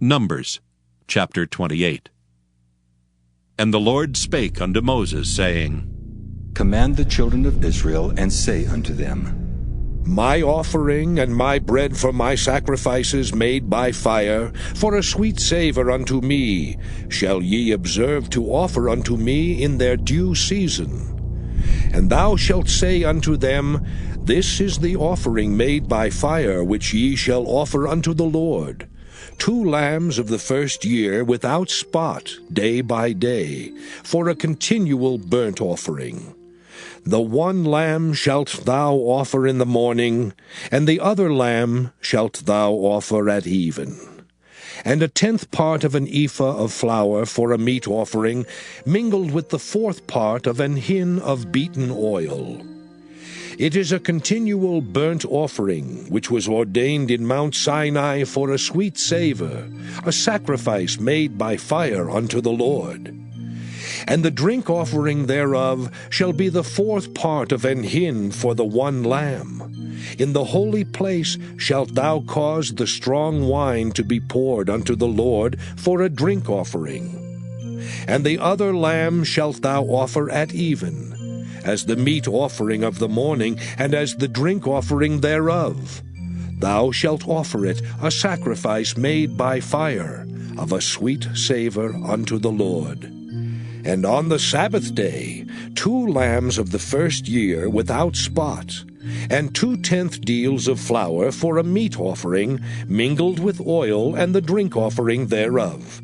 Numbers chapter 28. And the Lord spake unto Moses, saying, Command the children of Israel, and say unto them, My offering and my bread for my sacrifices made by fire, for a sweet savour unto me, shall ye observe to offer unto me in their due season. And thou shalt say unto them, This is the offering made by fire which ye shall offer unto the Lord. 2 lambs of the first year without spot, day by day, for a continual burnt offering. The 1 lamb shalt thou offer in the morning, and the other lamb shalt thou offer at even. And a 10th part of an ephah of flour for a meat offering, mingled with the 4th part of an hin of beaten oil. It is a continual burnt offering, which was ordained in Mount Sinai for a sweet savour, a sacrifice made by fire unto the Lord. And the drink offering thereof shall be the 4th part of an hin for the 1 lamb. In the holy place shalt thou cause the strong wine to be poured unto the Lord for a drink offering. And the other lamb shalt thou offer at even, as the meat offering of the morning, and as the drink offering thereof. Thou shalt offer it a sacrifice made by fire, of a sweet savour unto the Lord. And on the Sabbath day 2 lambs of the first year without spot, and 2/10 deals of flour for a meat offering, mingled with oil, and the drink offering thereof.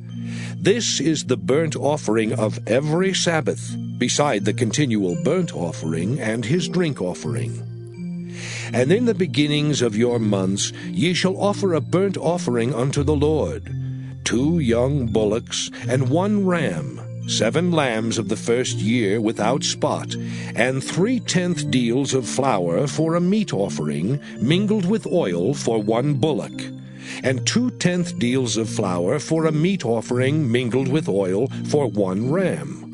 This is the burnt offering of every Sabbath, beside the continual burnt offering and his drink offering. And in the beginnings of your months ye shall offer a burnt offering unto the Lord, 2 young bullocks and 1 ram, 7 lambs of the first year without spot, and 3/10 deals of flour for a meat offering, mingled with oil for 1 bullock, and 2/10 deals of flour for a meat offering mingled with oil for 1 ram,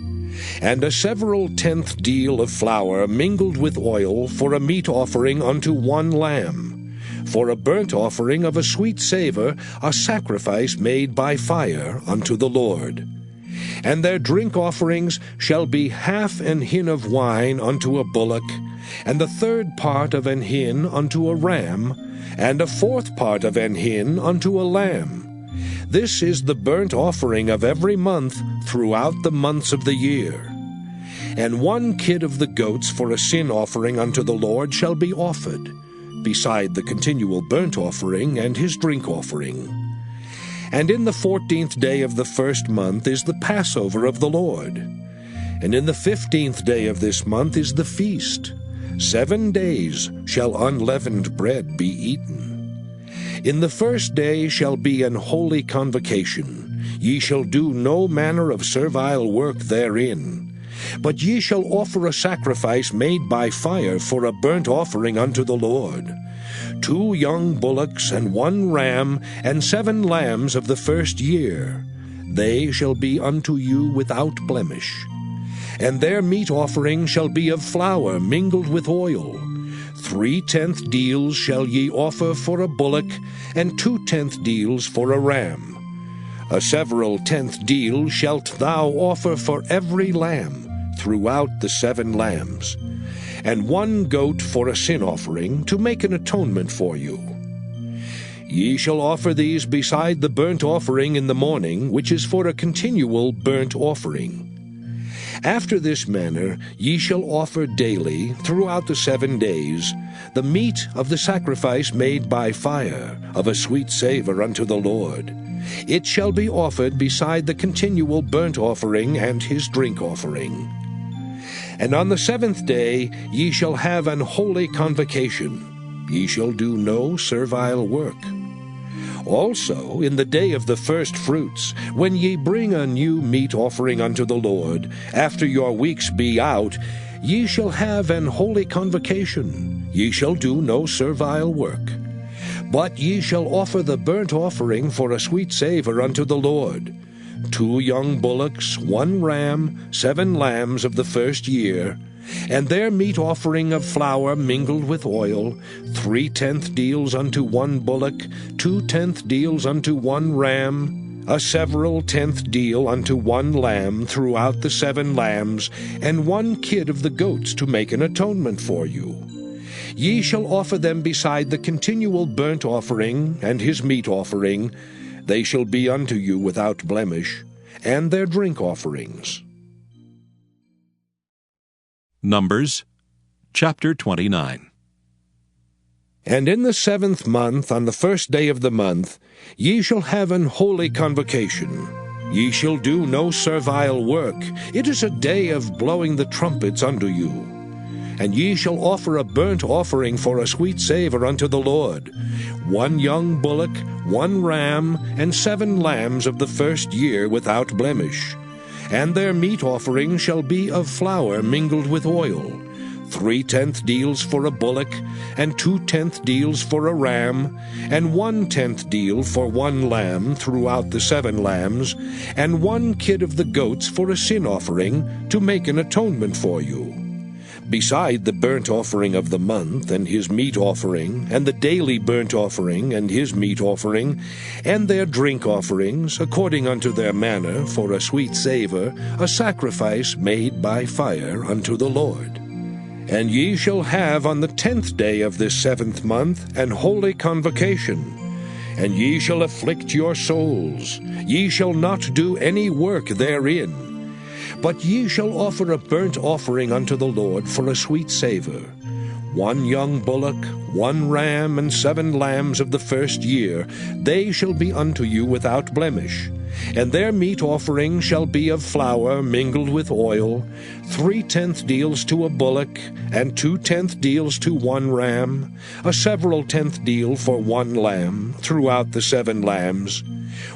and a several 10th deal of flour mingled with oil for a meat offering unto 1 lamb, for a burnt offering of a sweet savour, a sacrifice made by fire unto the Lord. And their drink offerings shall be 1/2 an hin of wine unto a bullock, and the 3rd part of an hin unto a ram, and a 4th part of an hin unto a lamb. This is the burnt offering of every month throughout the months of the year. And 1 kid of the goats for a sin offering unto the Lord shall be offered, beside the continual burnt offering and his drink offering. And in the 14th day of the first month is the Passover of the Lord. And in the 15th day of this month is the feast. 7 days shall unleavened bread be eaten. In the first day shall be an holy convocation. Ye shall do no manner of servile work therein. But ye shall offer a sacrifice made by fire for a burnt offering unto the Lord. 2 young bullocks and 1 ram, and 7 lambs of the first year. They shall be unto you without blemish. And their meat offering shall be of flour mingled with oil. 3/10 deals shall ye offer for a bullock, and 2/10 deals for a ram. A several 10th deal shalt thou offer for every lamb throughout the 7 lambs, and 1 goat for a sin offering, to make an atonement for you. Ye shall offer these beside the burnt offering in the morning, which is for a continual burnt offering. After this manner ye shall offer daily, throughout the 7 days, the meat of the sacrifice made by fire, of a sweet savour unto the Lord. It shall be offered beside the continual burnt offering and his drink offering. And on the 7th day ye shall have an holy convocation. Ye shall do no servile work. Also in the day of the first fruits, when ye bring a new meat offering unto the Lord, after your weeks be out, ye shall have an holy convocation. Ye shall do no servile work. But ye shall offer the burnt offering for a sweet savour unto the Lord. 2 young bullocks, 1 ram, 7 lambs of the first year, and their meat offering of flour mingled with oil, 3/10 deals unto 1 bullock, 2/10 deals unto 1 ram, a several 10th deal unto 1 lamb throughout the 7 lambs, and 1 kid of the goats to make an atonement for you. Ye shall offer them beside the continual burnt offering and his meat offering. They shall be unto you without blemish, and their drink offerings. Numbers chapter 29. And in the 7th month, on the 1st day of the month, ye shall have an holy convocation. Ye shall do no servile work. It is a day of blowing the trumpets unto you. And ye shall offer a burnt offering for a sweet savour unto the Lord, 1 young bullock, 1 ram, and 7 lambs of the 1st year without blemish. And their meat offering shall be of flour mingled with oil, 3/10 deals for a bullock, and 2/10 deals for a ram, and 1/10 deal for 1 lamb throughout the 7 lambs, and 1 kid of the goats for a sin offering, to make an atonement for you. Beside the burnt offering of the month, and his meat offering, and the daily burnt offering, and his meat offering, and their drink offerings, according unto their manner, for a sweet savour, a sacrifice made by fire unto the Lord. And ye shall have on the 10th day of this 7th month an holy convocation. And ye shall afflict your souls. Ye shall not do any work therein. But ye shall offer a burnt offering unto the Lord for a sweet savour, 1 young bullock, 1 ram, and 7 lambs of the 1st year. They shall be unto you without blemish. And their meat offering shall be of flour mingled with oil, 3/10 deals to a bullock, and 2/10 deals to 1 ram, a several 10th deal for 1 lamb throughout the 7 lambs,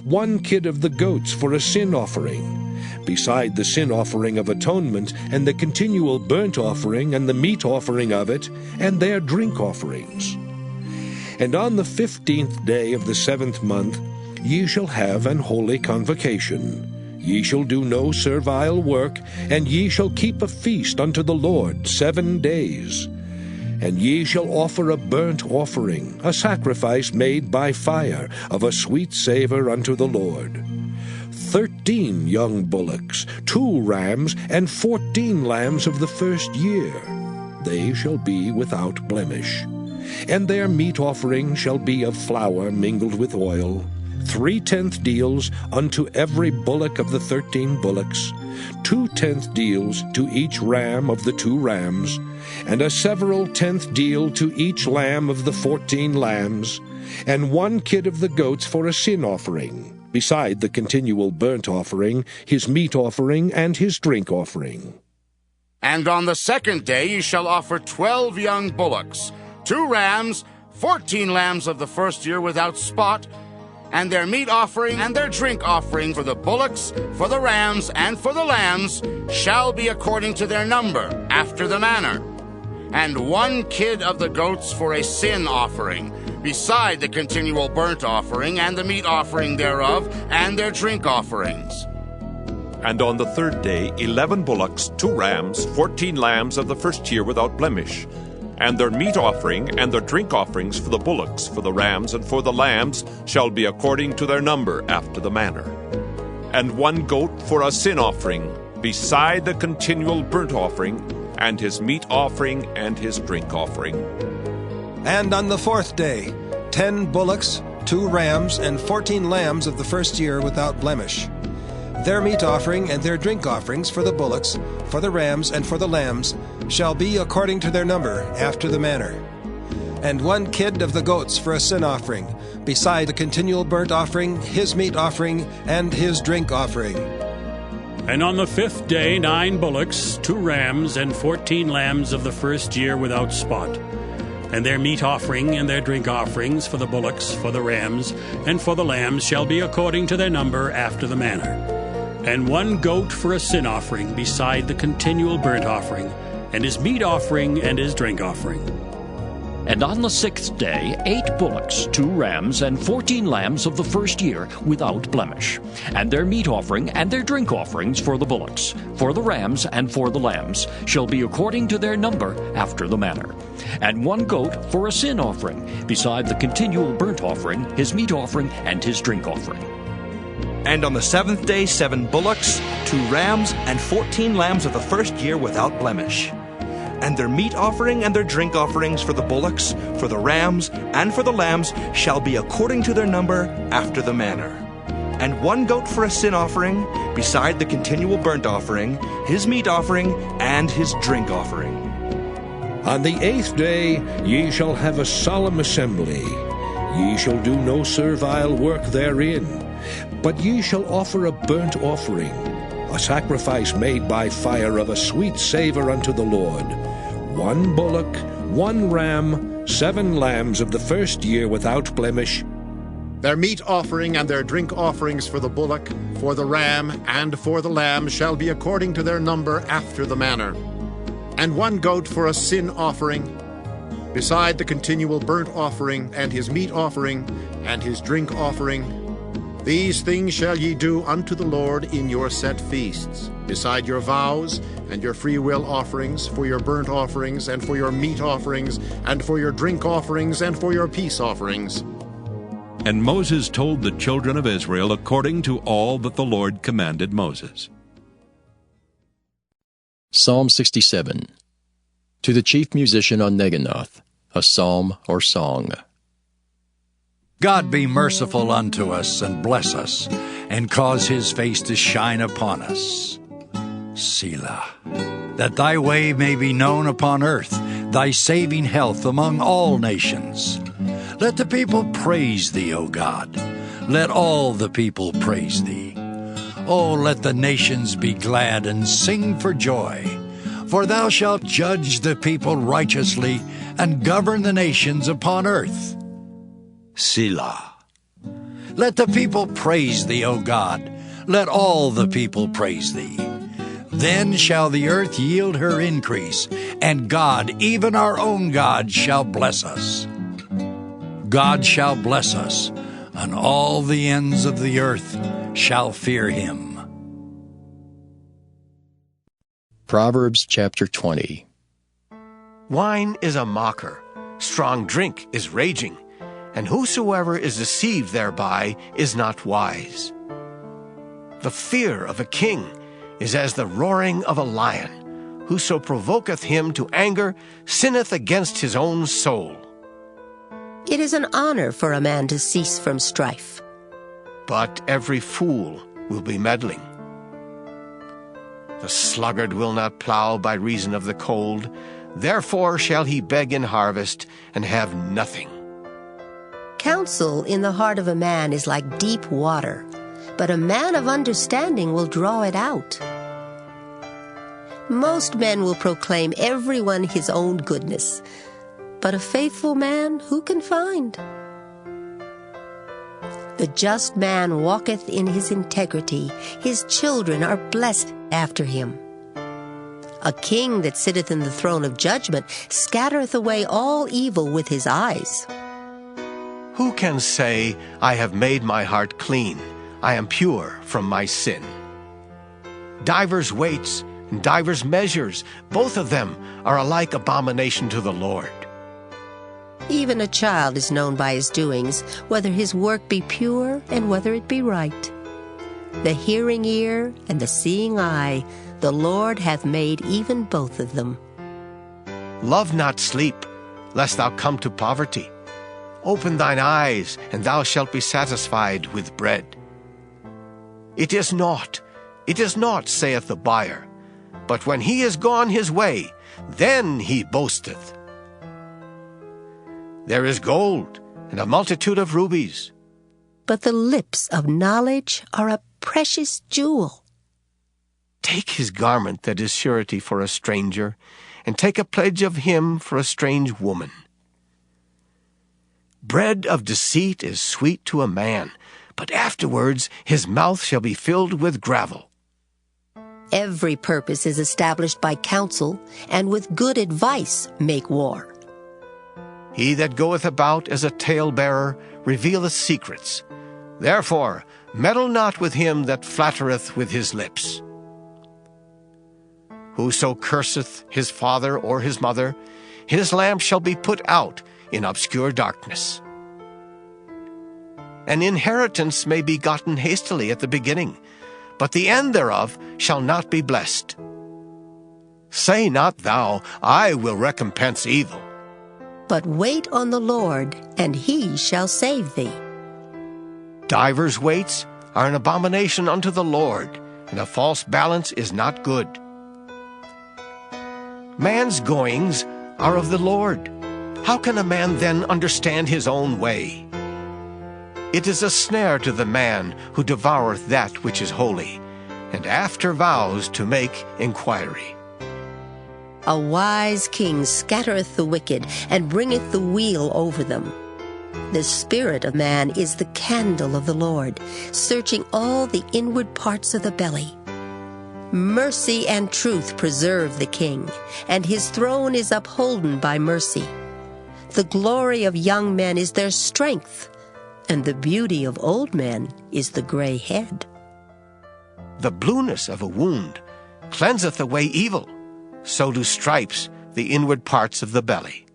1 kid of the goats for a sin offering, beside the sin offering of atonement, and the continual burnt offering, and the meat offering of it, and their drink offerings. And on the 15th day of the 7th month ye shall have an holy convocation. Ye shall do no servile work, and ye shall keep a feast unto the Lord 7 days. And ye shall offer a burnt offering, a sacrifice made by fire, of a sweet savour unto the Lord. 13 young bullocks, 2 rams, and 14 lambs of the 1st year. They shall be without blemish. And their meat offering shall be of flour mingled with oil, 3/10 deals unto every bullock of the 13 bullocks, 2/10 deals to each ram of the 2 rams, and a several 10th deal to each lamb of the 14 lambs, and 1 kid of the goats for a sin offering, beside the continual burnt offering, his meat offering, and his drink offering. And on the 2nd day ye shall offer 12 young bullocks, 2 rams, 14 lambs of the 1st year without spot, and their meat offering and their drink offering for the bullocks, for the rams, and for the lambs shall be according to their number, after the manner. And 1 kid of the goats for a sin offering, beside the continual burnt offering, and the meat offering thereof, and their drink offerings. And on the 3rd day 11 bullocks, 2 rams, 14 lambs of the 1st year without blemish, and their meat offering and their drink offerings for the bullocks, for the rams, and for the lambs shall be according to their number, after the manner. And 1 goat for a sin offering, beside the continual burnt offering, and his meat offering and his drink offering. And on the 4th day 10 bullocks, 2 rams, and 14 lambs of the 1st year without blemish. Their meat offering and their drink offerings for the bullocks, for the rams, and for the lambs shall be according to their number, after the manner. And 1 kid of the goats for a sin offering, beside the continual burnt offering, his meat offering, and his drink offering. And on the 5th day 9 bullocks, 2 rams, and 14 lambs of the 1st year without spot. And their meat offering and their drink offerings for the bullocks, for the rams, and for the lambs shall be according to their number, after the manner. And 1 goat for a sin offering, beside the continual burnt offering, and his meat offering and his drink offering. And on the 6th day 8 bullocks, 2 rams, and 14 lambs of the first year without blemish, and their meat offering and their drink offerings for the bullocks, for the rams, and for the lambs, shall be according to their number after the manner. And 1 goat for a sin offering, beside the continual burnt offering, his meat offering, and his drink offering. And on the 7th day 7 bullocks, 2 rams, and 14 lambs of the first year without blemish. And their meat offering and their drink offerings for the bullocks, for the rams, and for the lambs shall be according to their number after the manner. And 1 goat for a sin offering, beside the continual burnt offering, his meat offering, and his drink offering. On the 8th day ye shall have a solemn assembly. Ye shall do no servile work therein, but ye shall offer a burnt offering, a sacrifice made by fire of a sweet savour unto the Lord. 1 bullock, 1 ram, 7 lambs of the first year without blemish. Their meat offering and their drink offerings for the bullock, for the ram, and for the lamb shall be according to their number after the manner. And 1 goat for a sin offering, beside the continual burnt offering, and his meat offering, and his drink offering. These things shall ye do unto the Lord in your set feasts, beside your vows and your freewill offerings, for your burnt offerings, and for your meat offerings, and for your drink offerings, and for your peace offerings. And Moses told the children of Israel according to all that the Lord commanded Moses. Psalm 67. To the chief musician on Neginoth, a psalm or song. God be merciful unto us, and bless us, and cause his face to shine upon us. Selah. That thy way may be known upon earth, thy saving health among all nations. Let the people praise thee, O God. Let all the people praise thee. O let the nations be glad and sing for joy. For thou shalt judge the people righteously, and govern the nations upon earth. Selah. Let the people praise thee, O God. Let all the people praise thee. Then shall the earth yield her increase, and God, even our own God, shall bless us. God shall bless us, and all the ends of the earth shall fear him. Proverbs chapter 20. Wine is a mocker, strong drink is raging, and whosoever is deceived thereby is not wise. The fear of a king is as the roaring of a lion. Whoso provoketh him to anger sinneth against his own soul. It is an honor for a man to cease from strife. But every fool will be meddling. The sluggard will not plow by reason of the cold. Therefore shall he beg in harvest and have nothing. Counsel in the heart of a man is like deep water, but a man of understanding will draw it out. Most men will proclaim everyone his own goodness, but a faithful man who can find? The just man walketh in his integrity. His children are blessed after him. A king that sitteth in the throne of judgment scattereth away all evil with his eyes. Who can say, I have made my heart clean, I am pure from my sin? Divers weights and divers measures, both of them are alike abomination to the Lord. Even a child is known by his doings, whether his work be pure and whether it be right. The hearing ear and the seeing eye, the Lord hath made even both of them. Love not sleep, lest thou come to poverty. Open thine eyes, and thou shalt be satisfied with bread. It is naught, saith the buyer, but when he is gone his way, then he boasteth. There is gold and a multitude of rubies. But the lips of knowledge are a precious jewel. Take his garment that is surety for a stranger, and take a pledge of him for a strange woman. Bread of deceit is sweet to a man, but afterwards his mouth shall be filled with gravel. Every purpose is established by counsel, and with good advice make war. He that goeth about as a talebearer revealeth secrets. Therefore meddle not with him that flattereth with his lips. Whoso curseth his father or his mother, his lamp shall be put out in obscure darkness. An inheritance may be gotten hastily at the beginning, but the end thereof shall not be blessed. Say not thou, I will recompense evil. But wait on the Lord, and he shall save thee. Divers weights are an abomination unto the Lord, and a false balance is not good. Man's goings are of the Lord. How can a man then understand his own way? It is a snare to the man who devoureth that which is holy, and after vows to make inquiry. A wise king scattereth the wicked, and bringeth the weal over them. The spirit of man is the candle of the Lord, searching all the inward parts of the belly. Mercy and truth preserve the king, and his throne is upholden by mercy. The glory of young men is their strength, and the beauty of old men is the gray head. The blueness of a wound cleanseth away evil, so do stripes the inward parts of the belly.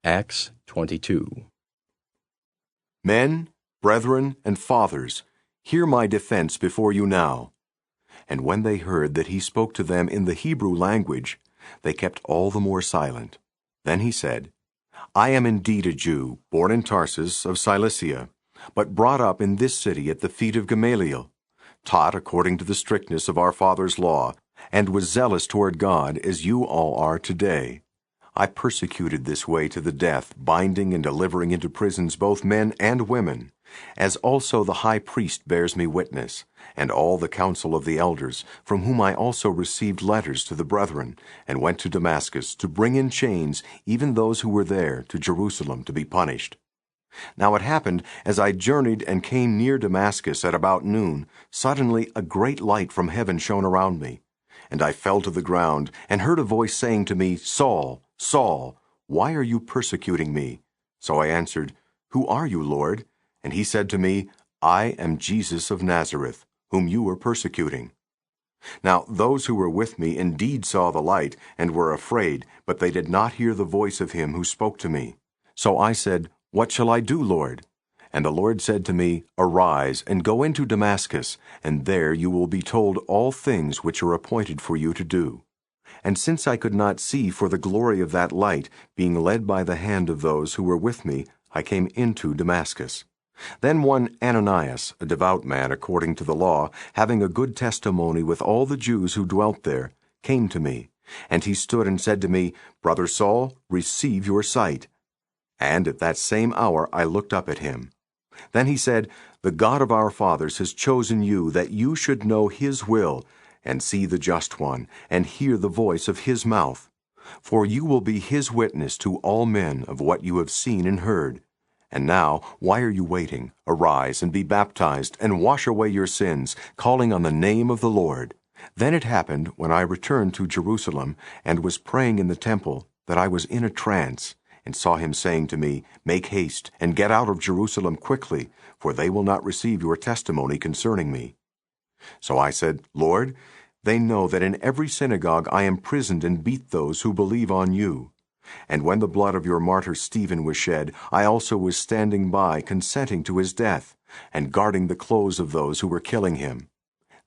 Acts 22. Men, brethren, and fathers, hear my defense before you now. And when they heard that he spoke to them in the Hebrew language, they kept all the more silent. Then he said, I am indeed a Jew, born in Tarsus of Cilicia, but brought up in this city at the feet of Gamaliel, taught according to the strictness of our father's law, and was zealous toward God as you all are today. I persecuted this way to the death, binding and delivering into prisons both men and women, as also the high priest bears me witness, and all the council of the elders, from whom I also received letters to the brethren, and went to Damascus to bring in chains even those who were there to Jerusalem to be punished. Now it happened, as I journeyed and came near Damascus at about noon, suddenly a great light from heaven shone around me. And I fell to the ground, and heard a voice saying to me, Saul, Saul, why are you persecuting me? So I answered, Who are you, Lord? And he said to me, I am Jesus of Nazareth, whom you were persecuting. Now those who were with me indeed saw the light, and were afraid, but they did not hear the voice of him who spoke to me. So I said, What shall I do, Lord? And the Lord said to me, Arise, and go into Damascus, and there you will be told all things which are appointed for you to do. And since I could not see for the glory of that light, being led by the hand of those who were with me, I came into Damascus. Then one Ananias, a devout man according to the law, having a good testimony with all the Jews who dwelt there, came to me. And he stood and said to me, Brother Saul, receive your sight. And at that same hour I looked up at him. Then he said, The God of our fathers has chosen you, that you should know his will, and see the Just One, and hear the voice of his mouth. For you will be his witness to all men of what you have seen and heard. And now, why are you waiting? Arise and be baptized, and wash away your sins, calling on the name of the Lord. Then it happened, when I returned to Jerusalem, and was praying in the temple, that I was in a trance, and saw him saying to me, Make haste, and get out of Jerusalem quickly, for they will not receive your testimony concerning me. So I said, Lord, they know that in every synagogue I imprisoned and beat those who believe on you. And when the blood of your martyr Stephen was shed, I also was standing by, consenting to his death, and guarding the clothes of those who were killing him.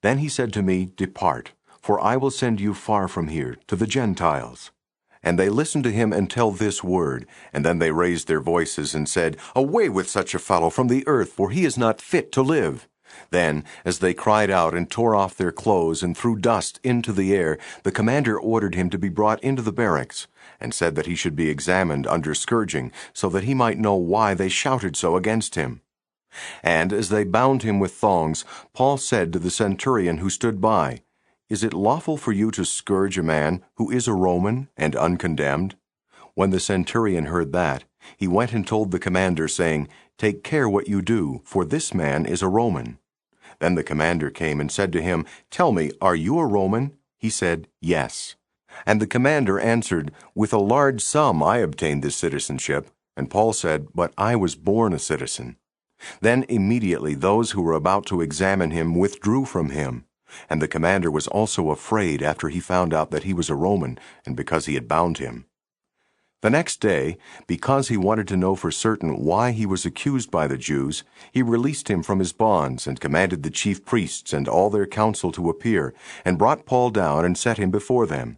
Then he said to me, Depart, for I will send you far from here, to the Gentiles. And they listened to him until this word, and then they raised their voices and said, Away with such a fellow from the earth, for he is not fit to live. Then, as they cried out and tore off their clothes and threw dust into the air, the commander ordered him to be brought into the barracks, and said that he should be examined under scourging, so that he might know why they shouted so against him. And as they bound him with thongs, Paul said to the centurion who stood by, Is it lawful for you to scourge a man who is a Roman and uncondemned? When the centurion heard that, he went and told the commander, saying, Take care what you do, for this man is a Roman. Then the commander came and said to him, Tell me, are you a Roman? He said, Yes. And the commander answered, "With a large sum I obtained this citizenship." And Paul said, "But I was born a citizen." Then immediately those who were about to examine him withdrew from him. And the commander was also afraid after he found out that he was a Roman, and because he had bound him. The next day, because he wanted to know for certain why he was accused by the Jews, he released him from his bonds, and commanded the chief priests and all their council to appear, and brought Paul down and set him before them.